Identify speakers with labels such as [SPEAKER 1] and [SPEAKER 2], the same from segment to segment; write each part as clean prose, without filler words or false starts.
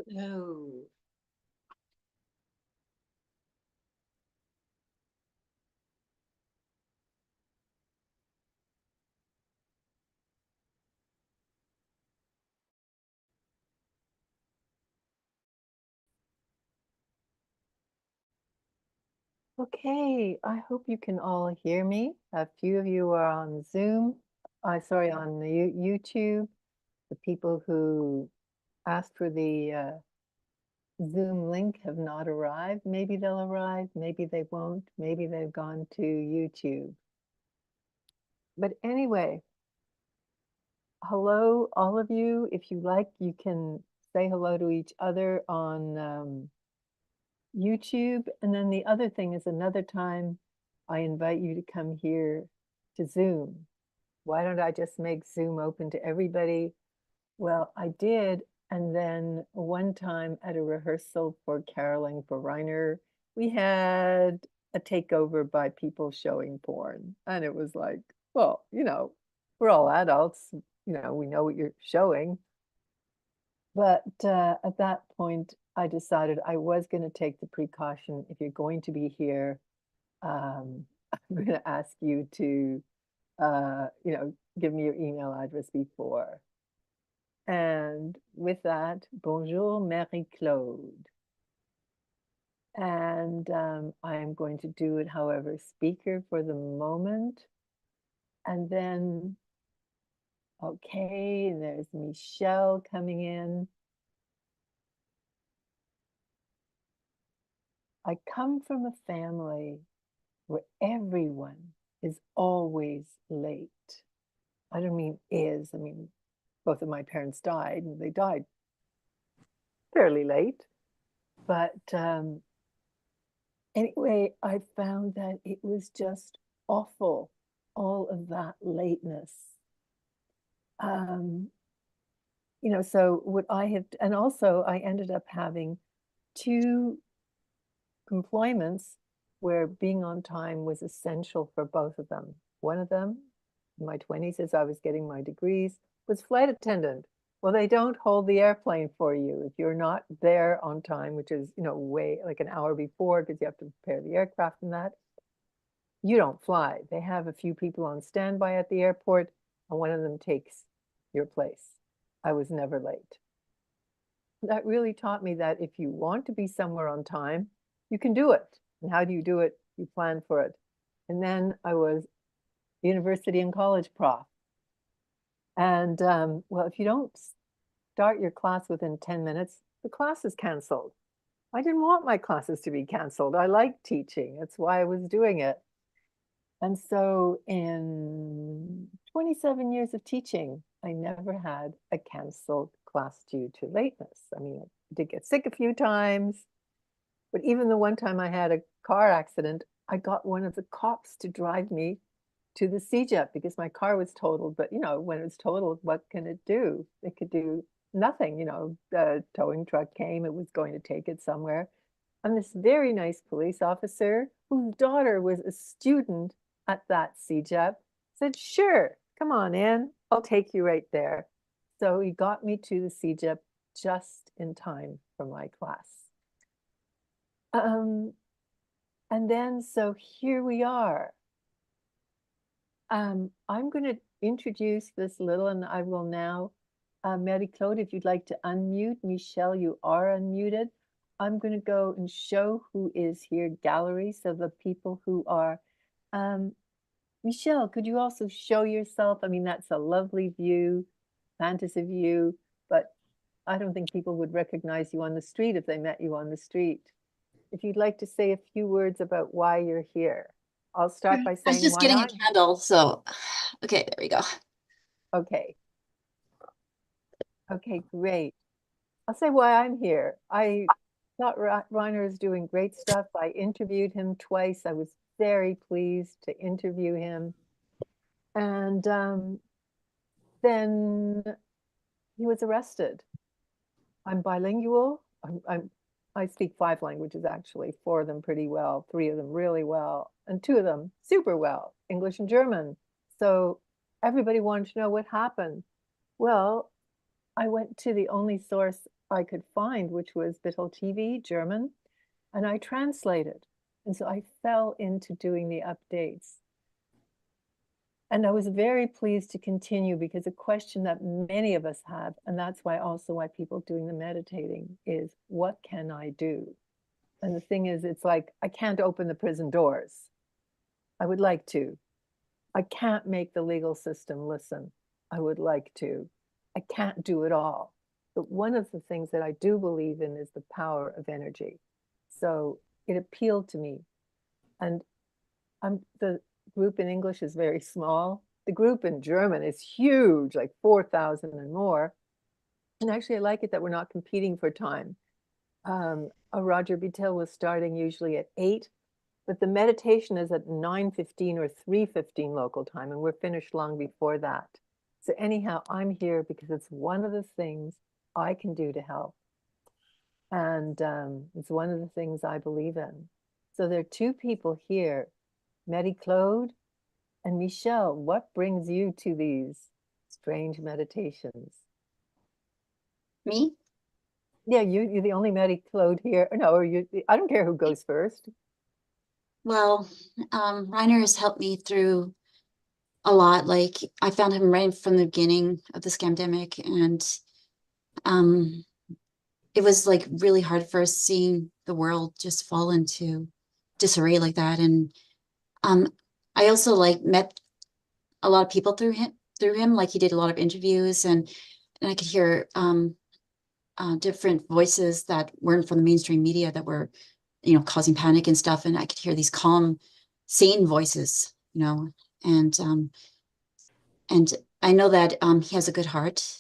[SPEAKER 1] Hello. Okay, I hope you can all hear me. A few of you are on Zoom. Sorry, on the YouTube. The people who asked for the Zoom link have not arrived. Maybe they'll arrive, maybe they won't. Maybe they've gone to YouTube. But anyway, hello, all of you. If you like, you can say hello to each other on YouTube. And then the other thing is another time I invite you to come here to Zoom. Why don't I just make Zoom open to everybody? Well, I did. And then one time at a rehearsal for caroling for Reiner, we had a takeover by people showing porn. And it was like, well, we're all adults, we know what you're showing. But at that point, I decided I was going to take the precaution. If you're going to be here, I'm going to ask you to, give me your email address before. And with that, bonjour, Marie-Claude. And I'm going to do it, however, speaker for the moment. And then, okay, and there's Michelle coming in. I come from a family where everyone is always late. I don't mean is, I mean, both of my parents died and they died fairly late. But anyway, I found that it was just awful, all of that lateness. Um, so what I have, and also I ended up having two employments where being on time was essential for both of them. One of them, in my 20s, as I was getting my degrees, was flight attendant. Well, they don't hold the airplane for you if you're not there on time, which is, way like an hour before because you have to prepare the aircraft and that. You don't fly. They have a few people on standby at the airport, and one of them takes your place. I was never late. That really taught me that if you want to be somewhere on time, you can do it. And how do you do it? You plan for it. And then I was university and college prof. And well, if you don't start your class within 10 minutes, the class is canceled. I didn't want my classes to be canceled. I liked teaching. That's why I was doing it. And so in 27 years of teaching, I never had a canceled class due to lateness. I mean, I did get sick a few times, but even the one time I had a car accident, I got one of the cops to drive me to the CJEP because my car was totaled. But when it was totaled, what can it do? It could do nothing. The towing truck came, it was going to take it somewhere. And this very nice police officer, whose daughter was a student at that CJEP, said, sure, come on in. I'll take you right there. So he got me to the CJEP just in time for my class. Um, and then, so here we are. I'm going to introduce this little, and I will now, Marie-Claude, if you'd like to unmute. Michelle, you are unmuted. I'm going to go and show who is here, gallery, so the people who are. Michelle, could you also show yourself? I mean, that's a lovely view, fantasy view, but I don't think people would recognize you on the street if they met you on the street. If you'd like to say a few words about why you're here. I'll start by
[SPEAKER 2] I was
[SPEAKER 1] saying
[SPEAKER 2] just
[SPEAKER 1] why
[SPEAKER 2] getting a
[SPEAKER 1] I'm
[SPEAKER 2] candle, so okay, there we go.
[SPEAKER 1] okay. Okay, great. I'll say why I'm here. I thought Reiner is doing great stuff. I interviewed him twice. I was very pleased to interview him. And then he was arrested. I'm bilingual. I speak 5 languages actually, 4 of them pretty well, 3 of them really well, and 2 of them super well, English and German. So everybody wanted to know what happened. Well, I went to the only source I could find, which was Bittel TV, German, and I translated. And so I fell into doing the updates. And I was very pleased to continue because a question that many of us have, and that's why also why people doing the meditating is, what can I do? And the thing is, it's like, I can't open the prison doors. I would like to. I can't make the legal system listen. I would like to. I can't do it all. But one of the things that I do believe in is the power of energy. So it appealed to me. And the group in English is very small. The group in German is huge, like 4,000 and more. And actually, I like it that we're not competing for time. Roger Bittel was starting usually at 8, but the meditation is at 9:15 or 3:15 local time, and we're finished long before that. So anyhow, I'm here because it's one of the things I can do to help. And it's one of the things I believe in. So there are two people here, Marie-Claude and Michelle. What brings you to these strange meditations?
[SPEAKER 2] Me?
[SPEAKER 1] Yeah, you're the only Marie-Claude here. No, or you, I don't care who goes first.
[SPEAKER 2] Well, Reiner has helped me through a lot. Like I found him right from the beginning of the scamdemic, and um, it was like really hard for us seeing the world just fall into disarray like that. And um, I also like met a lot of people through him. Like he did a lot of interviews, and I could hear different voices that weren't from the mainstream media that were, causing panic and stuff. And I could hear these calm, sane voices, and I know that he has a good heart,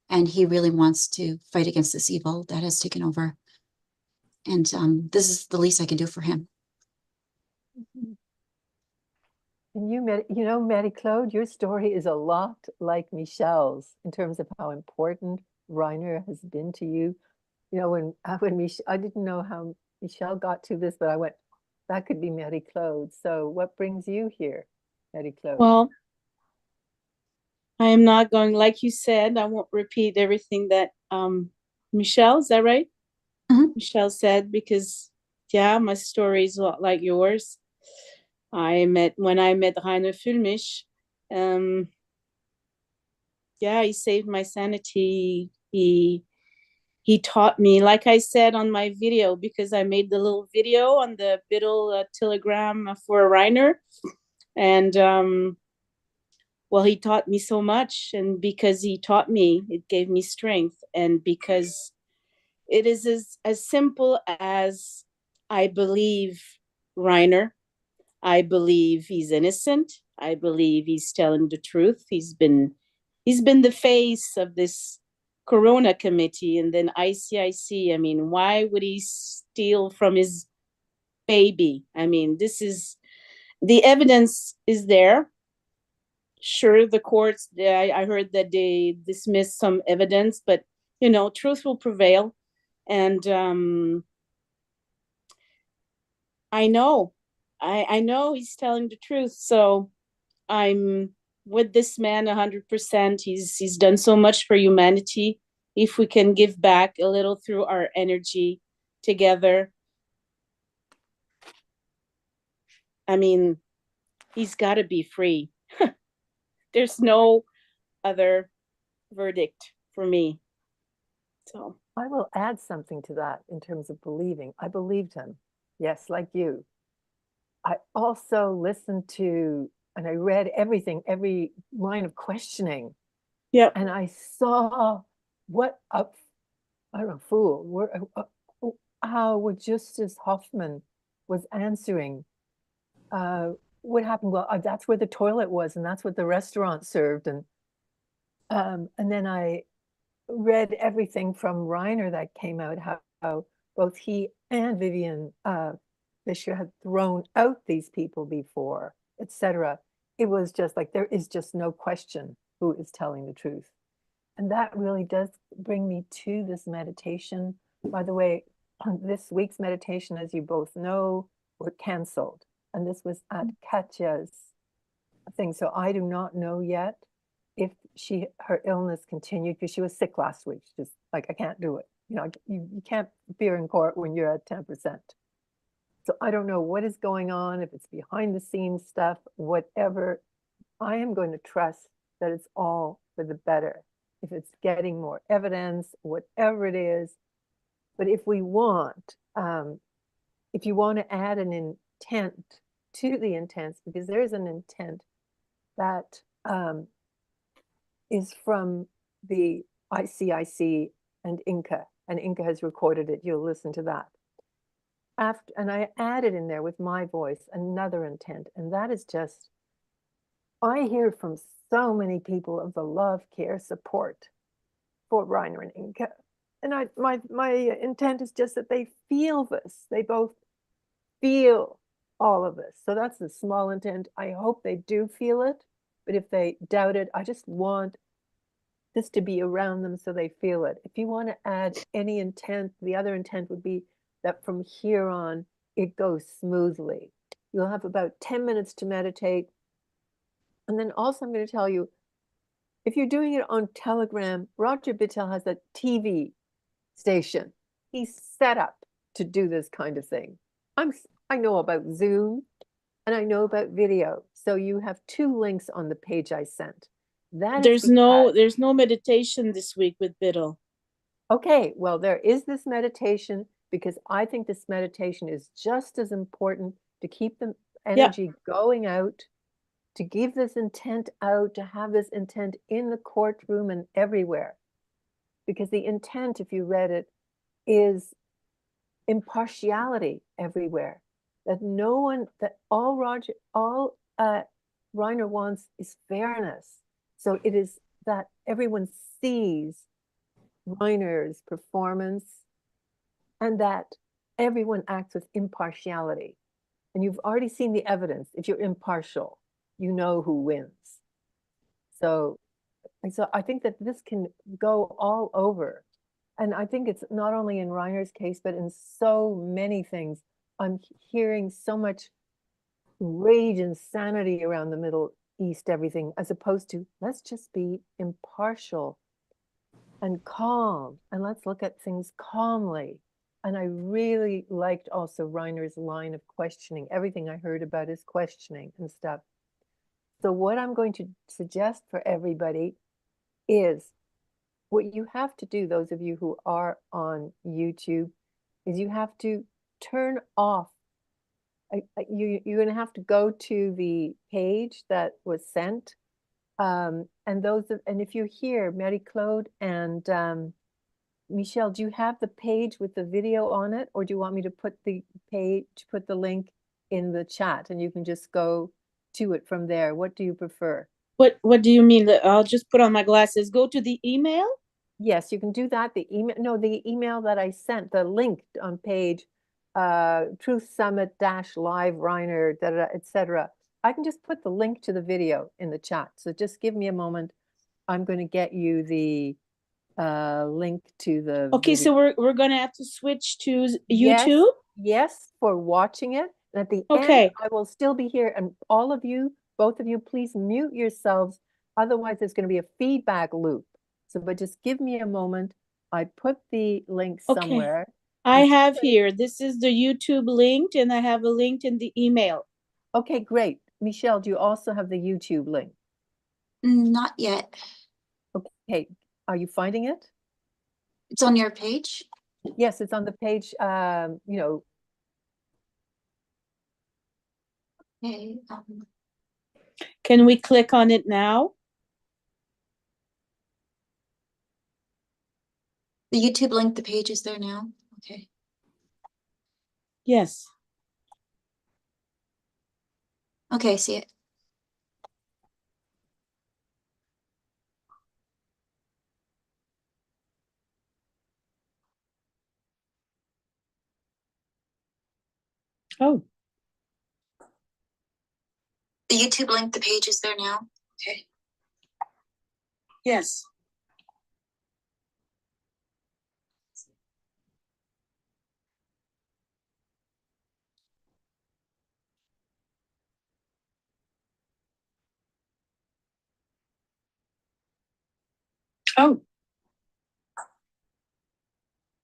[SPEAKER 2] and he really wants to fight against this evil that has taken over. And this is the least I can do for him.
[SPEAKER 1] And Marie-Claude, your story is a lot like Michelle's in terms of how important Reiner has been to you. When I didn't know how Michelle got to this, but I went, that could be Marie-Claude. So what brings you here, Marie-Claude?
[SPEAKER 3] Well, I am not going, like you said, I won't repeat everything that Michelle, is that right?
[SPEAKER 2] Mhm.
[SPEAKER 3] Michelle said, because yeah, my story is a lot like yours. When I met Reiner Füllmich, yeah, he saved my sanity. He taught me, like I said on my video, because I made the little video on the Biddle telegram for Reiner. And well, he taught me so much, and because he taught me, it gave me strength. And because it is as simple as, I believe Reiner. I believe he's innocent. I believe he's telling the truth. He's been the face of this Corona committee, and then ICIC. I mean, why would he steal from his baby? I mean, the evidence is there. Sure, the courts, I heard that they dismissed some evidence, but truth will prevail. And I know, I know he's telling the truth. So I'm with this man 100%. He's done so much for humanity. If we can give back a little through our energy together, I mean, he's got to be free. There's no other verdict for me. So
[SPEAKER 1] I will add something to that in terms of believing. I believed him. Yes, like you. I also listened to and I read everything, every line of questioning.
[SPEAKER 3] yeah,
[SPEAKER 1] And I saw what a, I don't know, fool, how Justus Hoffman was answering. What happened? Well, that's where the toilet was, and that's what the restaurant served. And then I read everything from Reiner that came out, how both he and Vivian Fisher had thrown out these people before, etc. It was just like, there is just no question who is telling the truth. And that really does bring me to this meditation. By the way, this week's meditation, as you both know, were canceled. And this was at Katya's thing. So I do not know yet if her illness continued, because she was sick last week. Just like, I can't do it. you can't appear in court when you're at 10%. So I don't know what is going on, if it's behind the scenes stuff, whatever. I am going to trust that it's all for the better. If it's getting more evidence, whatever it is. But if we want, if you want to add an intent to the intents, because there is an intent that is from the ICIC and Inca, and Inca has recorded it. You'll listen to that. And I added in there with my voice another intent, and that is just, I hear from so many people of the love, care, support for Reiner and Inca. And my intent is just that they feel this. They both feel all of this. So that's the small intent. I hope they do feel it. But if they doubt it, I just want this to be around them so they feel it. If you want to add any intent, the other intent would be that from here on, it goes smoothly. You'll have about 10 minutes to meditate. And then also I'm going to tell you, if you're doing it on Telegram, Roger Bittel has a TV station. He's set up to do this kind of thing. I know about Zoom and I know about video. So you have 2 links on the page I sent.
[SPEAKER 3] There's no meditation this week with Biddle.
[SPEAKER 1] Okay, well, there is this meditation because I think this meditation is just as important to keep the energy going out, to give this intent out, to have this intent in the courtroom and everywhere. Because the intent, if you read it, is impartiality everywhere. That no one, that all Reiner wants is fairness. So it is that everyone sees Reiner's performance and that everyone acts with impartiality. And you've already seen the evidence. If you're impartial, you know who wins. So I think that this can go all over. And I think it's not only in Reiner's case, but in so many things. I'm hearing so much rage and sanity around the Middle East, everything, as opposed to let's just be impartial and calm, and let's look at things calmly. And I really liked also Reiner's line of questioning. Everything I heard about is questioning and stuff. So what I'm going to suggest for everybody is what you have to do, those of you who are on YouTube, is you have to turn off. You're going to have to go to the page that was sent. And if you're here, Mary Claude and Michelle, do you have the page with the video on it, or do you want me to put the link in the chat and you can just go to it from there? What do you prefer?
[SPEAKER 3] What do you mean? I'll just put on my glasses. Go to the email?
[SPEAKER 1] Yes, you can do that. The email that I sent, the link on page Truth Summit Live Reiner, etc. I can just put the link to the video in the chat. So just give me a moment. I'm going to get you the link to the
[SPEAKER 3] Okay,
[SPEAKER 1] video.
[SPEAKER 3] so we're gonna have to switch to YouTube?
[SPEAKER 1] Yes, for watching it. And at the
[SPEAKER 3] Okay.
[SPEAKER 1] end, I will still be here. And all of you, both of you, please mute yourselves. Otherwise, there's going to be a feedback loop. So, but just give me a moment. I put the link somewhere.
[SPEAKER 3] I have here, this is the YouTube link, and I have a link in the email.
[SPEAKER 1] Okay, great. Michelle, do you also have the YouTube link?
[SPEAKER 2] Not yet.
[SPEAKER 1] Okay, are you finding it?
[SPEAKER 2] It's on your page?
[SPEAKER 1] Yes, it's on the page,
[SPEAKER 2] Okay.
[SPEAKER 3] Can we click on it now?
[SPEAKER 2] The YouTube link, the page is there now? Okay.
[SPEAKER 3] Yes.
[SPEAKER 2] Okay, I see it.
[SPEAKER 3] Oh,
[SPEAKER 2] The YouTube link, the page is there now? Okay.
[SPEAKER 3] yes. Oh.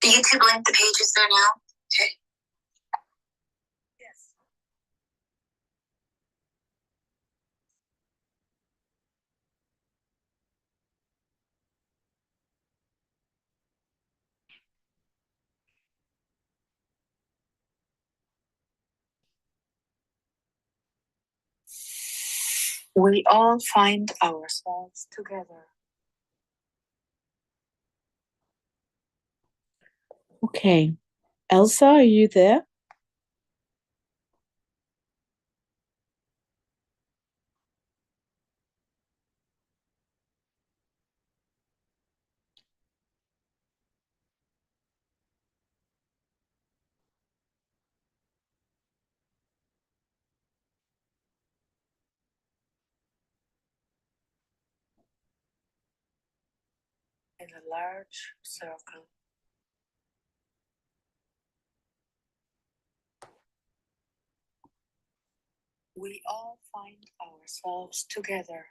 [SPEAKER 2] The YouTube link, the page is there now? Okay.
[SPEAKER 3] Yes.
[SPEAKER 4] We all find ourselves together.
[SPEAKER 3] Okay. Elsa, are you there?
[SPEAKER 4] In a large circle. We all find ourselves together.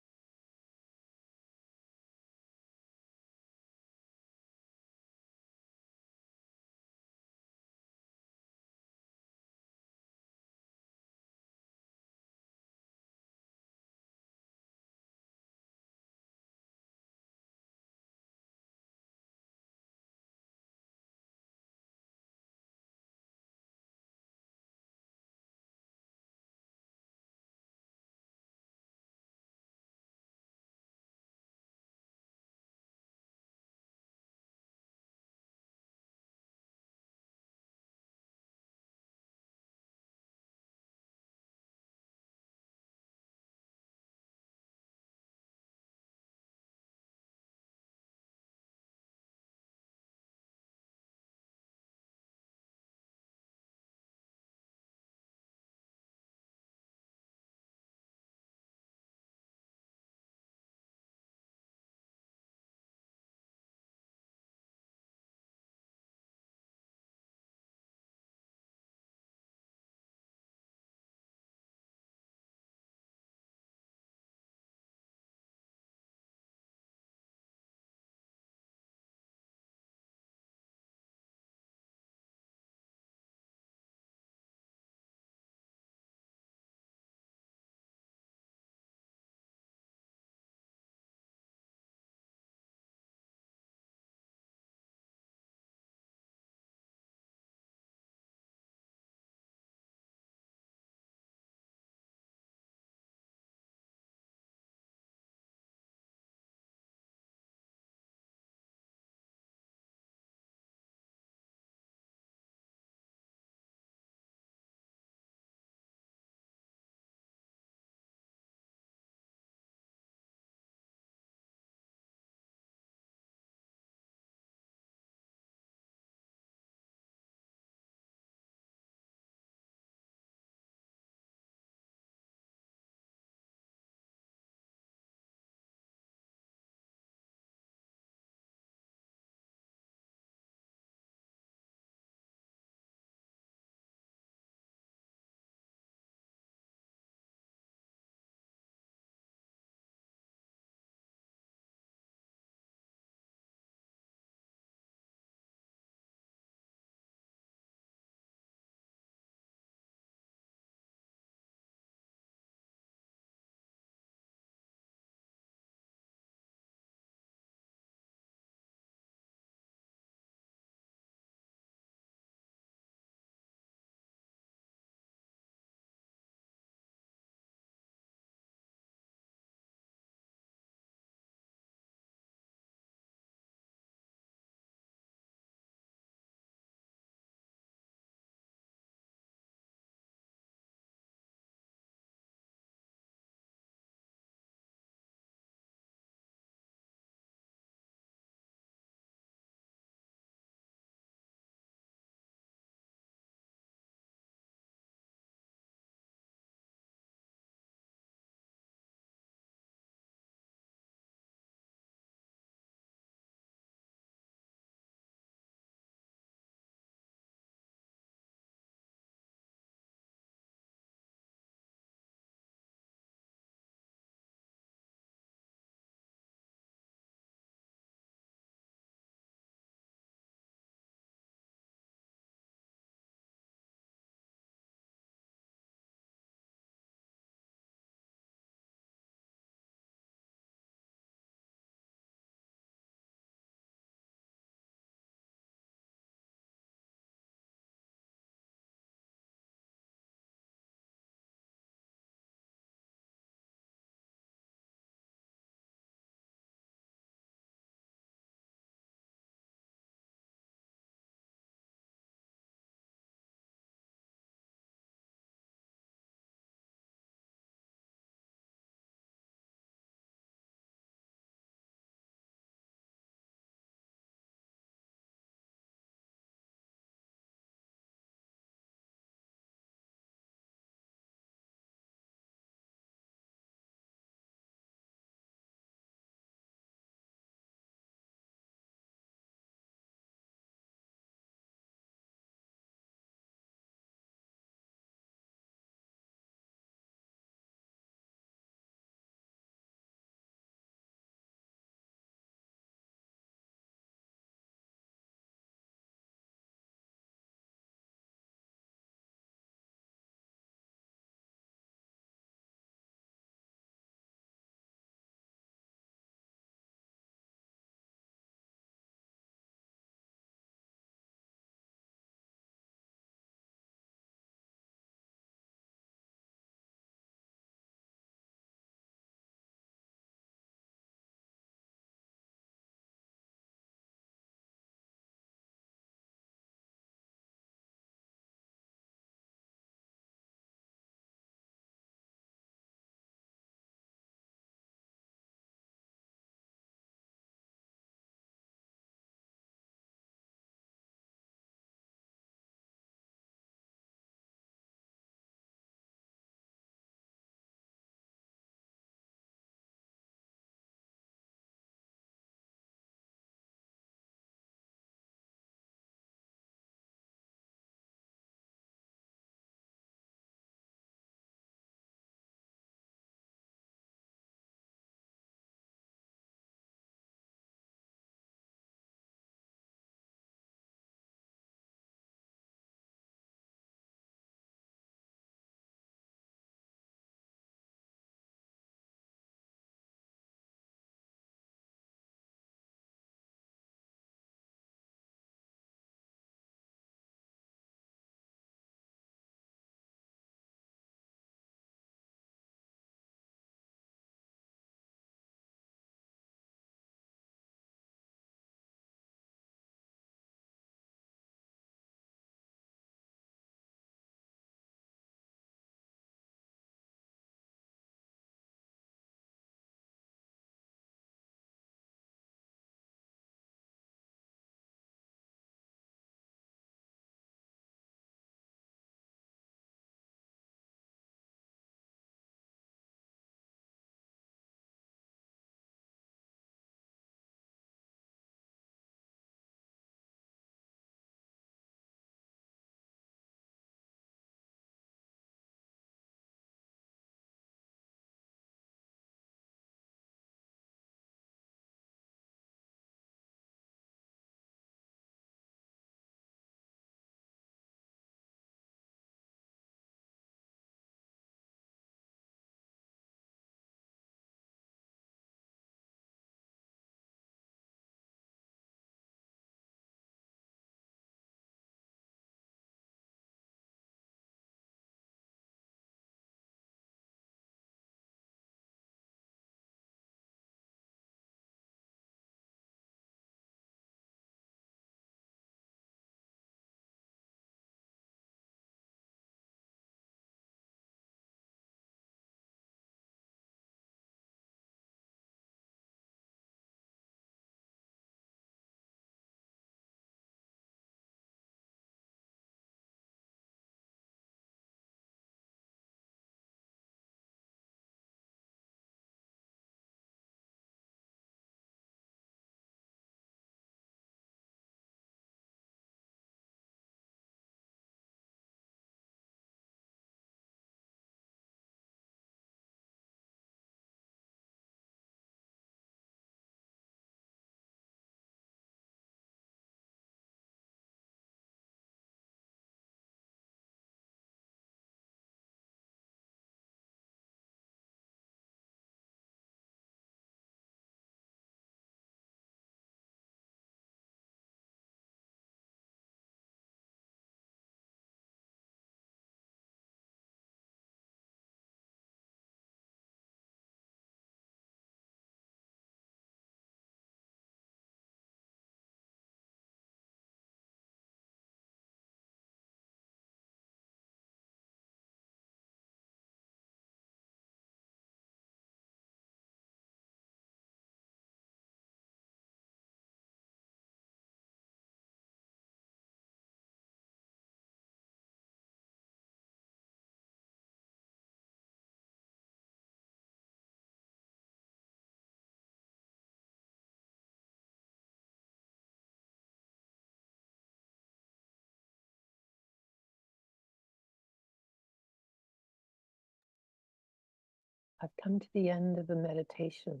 [SPEAKER 1] I've come to the end of the meditation.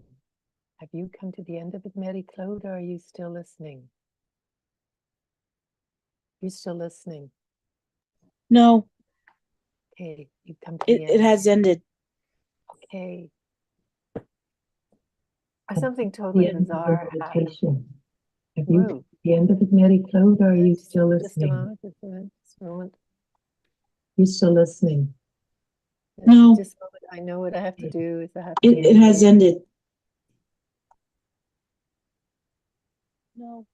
[SPEAKER 1] Have you come to the end of it, Mary Claude, or are you still listening? You're still listening.
[SPEAKER 3] No,
[SPEAKER 1] Okay, you've come to the
[SPEAKER 3] it
[SPEAKER 1] end.
[SPEAKER 3] has ended.
[SPEAKER 1] Okay. Something totally bizarre happened. Have you come to the end of it, Mary Claude, or are you still listening? Just a moment. You're still listening.
[SPEAKER 3] No.
[SPEAKER 1] Just a moment. I know what I have to do is I have to
[SPEAKER 3] It has ended. No.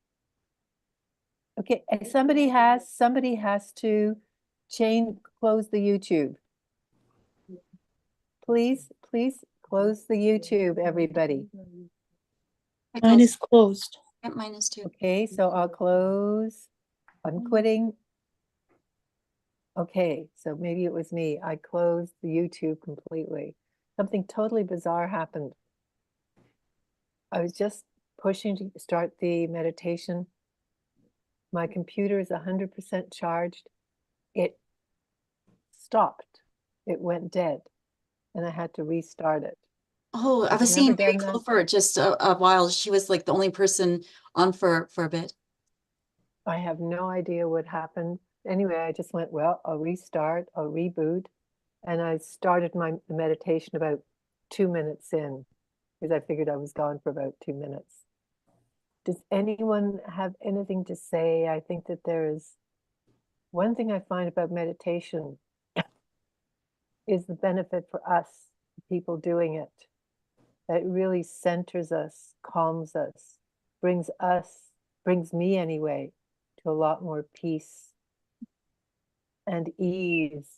[SPEAKER 1] Okay, and somebody has to close the YouTube. Please close the YouTube, everybody.
[SPEAKER 3] Mine is closed.
[SPEAKER 2] Yeah, mine is too.
[SPEAKER 1] Okay, so I'll close. I'm quitting. Okay, so maybe it was me. I closed the YouTube completely. Something totally bizarre happened. I was just pushing to start the meditation. My computer is 100% charged. It stopped. It went dead, and I had to restart it.
[SPEAKER 2] Oh, I
[SPEAKER 1] I've
[SPEAKER 2] was seeing
[SPEAKER 1] never
[SPEAKER 2] Mary
[SPEAKER 1] done that.
[SPEAKER 2] Cole for just a while. She was like the only person on for a bit.
[SPEAKER 1] I have no idea what happened. Anyway, I just went, well, I'll restart, I'll reboot. And I started my meditation about 2 minutes in, because I figured I was gone for about 2 minutes. Does anyone have anything to say? I think that there is one thing I find about meditation is the benefit for us, people doing it. That it really centers us, calms us, brings me anyway, to a lot more peace and ease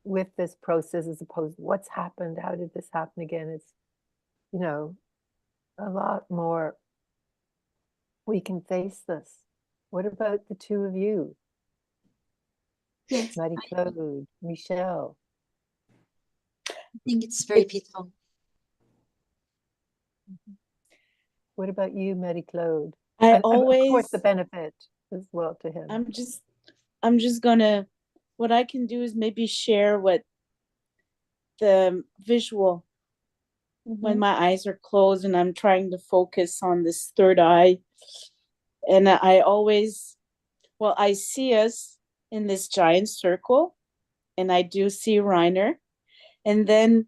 [SPEAKER 1] with this process, as opposed to what's happened, how did this happen again? It's, a lot more, we can face this. What about the two of you?
[SPEAKER 2] Yes,
[SPEAKER 1] Marie Claude, Michelle.
[SPEAKER 2] I think it's very peaceful.
[SPEAKER 1] What about you, Marie Claude?
[SPEAKER 3] I
[SPEAKER 1] And of course,
[SPEAKER 3] always,
[SPEAKER 1] the benefit as well to him.
[SPEAKER 3] I'm just gonna, what I can do is maybe share what the visual when my eyes are closed and I'm trying to focus on this third eye. And I always, well, I see us in this giant circle, and I do see Reiner. And then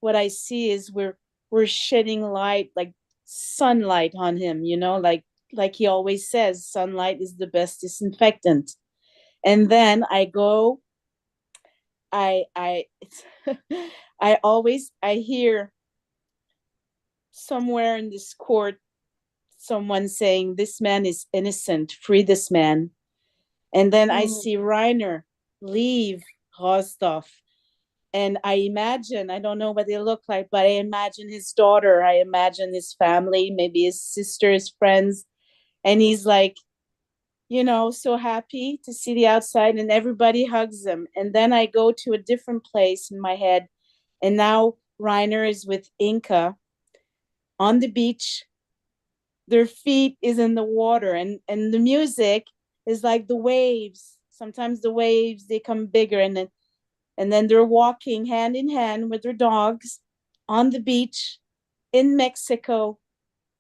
[SPEAKER 3] what I see is we're shedding light, like sunlight on him, like he always says, sunlight is the best disinfectant. And then I I hear somewhere in this court someone saying, this man is innocent, free this man. And then I see Reiner leave Rostov. And I imagine, I don't know what they look like, but I imagine his daughter, I imagine his family, maybe his sister, his friends. And he's like, so happy to see the outside, and everybody hugs him. And then I go to a different place in my head. And now Reiner is with Inca on the beach. Their feet is in the water, and the music is like the waves. Sometimes the waves, they come bigger, and then they're walking hand in hand with their dogs on the beach in Mexico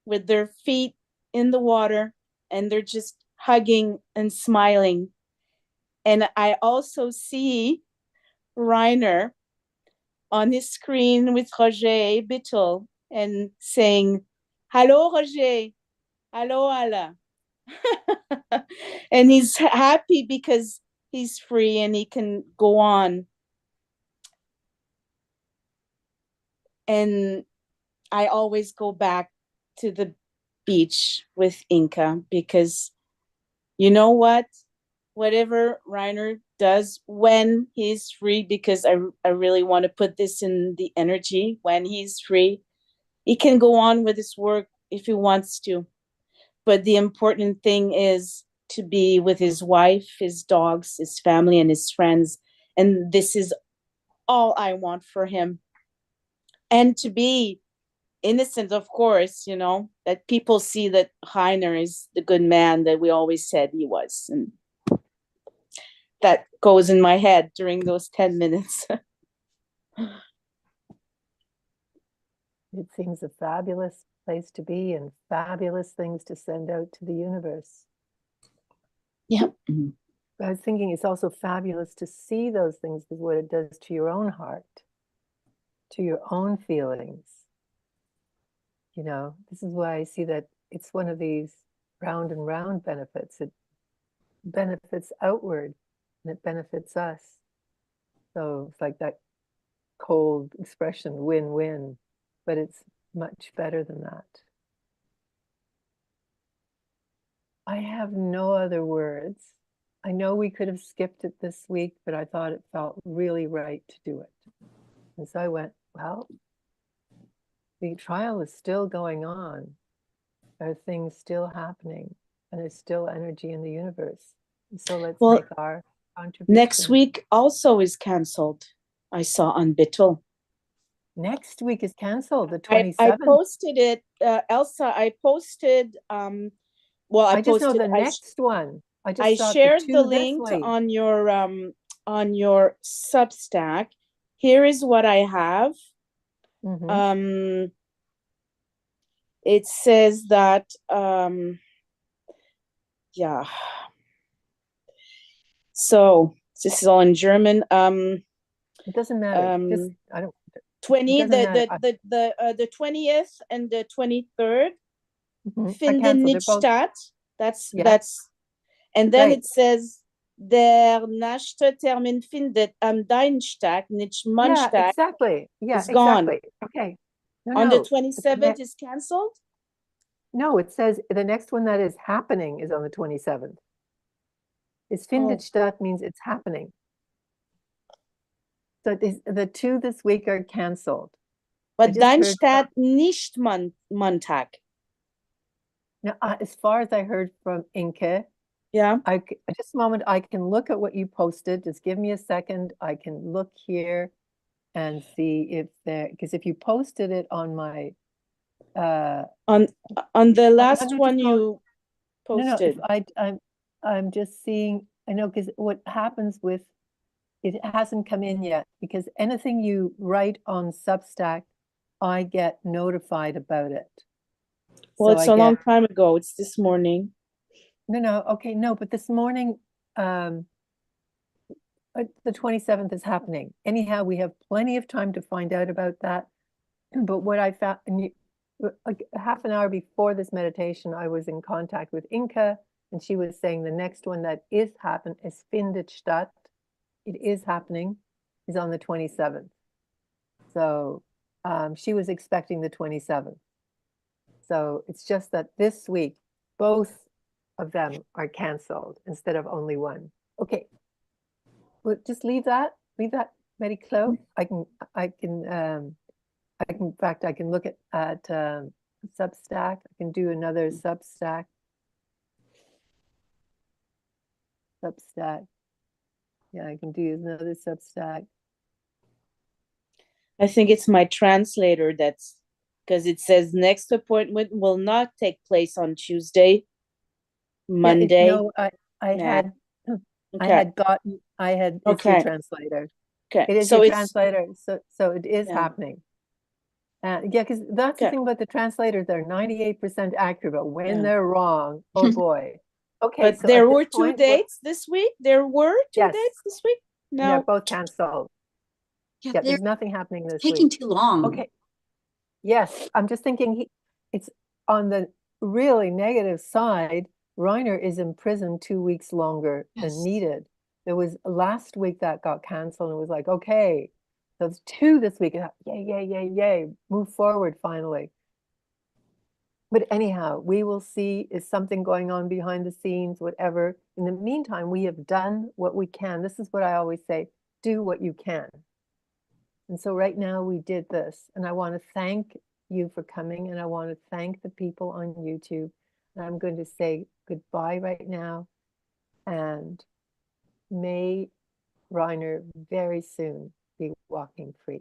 [SPEAKER 3] with their feet in the water, and they're just hugging and smiling. And I also see Reiner on his screen with Roger Bittel and saying, "Hello, Roger. Hello, Ala." And he's happy because he's free and he can go on. And I always go back to the beach with Inca because you know what? Whatever Reiner does when he's free, because I really want to put this in the energy, when he's free, he can go on with his work if he wants to. But the important thing is to be with his wife, his dogs, his family, and his friends. And this is all I want for him. And to be innocent, of course, that people see that Reiner is the good man that we always said he was. And that goes in my head during those 10 minutes.
[SPEAKER 1] It seems a fabulous place to be and fabulous things to send out to the universe.
[SPEAKER 3] Yeah.
[SPEAKER 1] I was thinking it's also fabulous to see those things with what it does to your own heart, to your own feelings. You know, this is why I see that it's one of these round and round benefits. It benefits outward and it benefits us. So it's like that cold expression, win-win, but it's much better than that. I have no other words. I know we could have skipped it this week, but I thought it felt really right to do it. And so I went, well, the trial is still going on. There are things still happening, and there's still energy in the universe. And so let's
[SPEAKER 3] Well,
[SPEAKER 1] make our contribution.
[SPEAKER 3] next week also is cancelled. I saw on Bittel.
[SPEAKER 1] Next week is canceled, the
[SPEAKER 3] I
[SPEAKER 1] 27th.
[SPEAKER 3] posted it, Elsa. I posted. Well, I
[SPEAKER 1] just know
[SPEAKER 3] posted.
[SPEAKER 1] the next one.
[SPEAKER 3] I
[SPEAKER 1] saw
[SPEAKER 3] shared the
[SPEAKER 1] two this
[SPEAKER 3] link
[SPEAKER 1] week.
[SPEAKER 3] on your Substack. Here is what I have.
[SPEAKER 1] Mhm.
[SPEAKER 3] It says that yeah. So this is all in German.
[SPEAKER 1] It doesn't matter. Just I don't.
[SPEAKER 3] 20
[SPEAKER 1] doesn't matter.
[SPEAKER 3] the 20th and the 23rd
[SPEAKER 1] Are
[SPEAKER 3] finden
[SPEAKER 1] canceled.
[SPEAKER 3] nicht
[SPEAKER 1] They're both.
[SPEAKER 3] statt. That's
[SPEAKER 1] Yeah.
[SPEAKER 3] that's and then
[SPEAKER 1] Right.
[SPEAKER 3] it says der nächste Termin findet am Dienstag, nicht
[SPEAKER 1] Yeah,
[SPEAKER 3] Montag.
[SPEAKER 1] exactly. Yeah,
[SPEAKER 3] Is gone.
[SPEAKER 1] exactly. Okay.
[SPEAKER 3] On the
[SPEAKER 1] No.
[SPEAKER 3] 27th is cancelled?
[SPEAKER 1] No, it says the next one that is happening is on the 27th. It's findet statt means it's happening. So the two this week are canceled.
[SPEAKER 3] But Dienstag nicht Montag.
[SPEAKER 1] Now, as far as I heard from Inke,
[SPEAKER 3] yeah.
[SPEAKER 1] Just a moment, I can look at what you posted. Just give me a second. I can look here and see if because if you posted it on my
[SPEAKER 3] on the last one you posted.
[SPEAKER 1] I'm just seeing. I know because what happens with it hasn't come in yet because anything you write on Substack, I get notified about it.
[SPEAKER 3] Well, it's a long time ago. It's this morning.
[SPEAKER 1] No, okay, no, but this morning, the 27th is happening. Anyhow, we have plenty of time to find out about that. But what I found, like half an hour before this meditation, I was in contact with Inka, and she was saying the next one that is happening is findet statt. It is happening, is on the 27th. So she was expecting the 27th. So it's just that this week, both of them are canceled instead of only one. Okay, well, just leave that very close. In fact, I can look at Substack. I can do another Substack. Yeah, I can do another Substack.
[SPEAKER 3] I think it's my translator that's because it says next appointment will not take place on Tuesday, Monday.
[SPEAKER 1] Yeah, no, I had it's your translator.
[SPEAKER 3] Okay.
[SPEAKER 1] It is your translator, so it is happening. Yeah, because that's the thing about the translators, they're 98% accurate, but when they're wrong, oh boy. Okay,
[SPEAKER 3] but
[SPEAKER 1] so
[SPEAKER 3] there were two dates this week. There were two dates this week. No,
[SPEAKER 1] they're both canceled.
[SPEAKER 2] Yeah,
[SPEAKER 1] there's nothing happening this
[SPEAKER 2] taking
[SPEAKER 1] week.
[SPEAKER 2] too long.
[SPEAKER 1] Okay. Yes, I'm just thinking it's on the really negative side. Reiner is in prison 2 weeks longer than needed. There was last week that got canceled and it was like, okay, so it's 2 this week. Yay, move forward finally. But anyhow, we will see is something going on behind the scenes, whatever. In the meantime, we have done what we can. This is what I always say, do what you can. And so right now we did this, and I want to thank you for coming, and I want to thank the people on YouTube. And I'm going to say goodbye right now, and may Reiner very soon be walking free.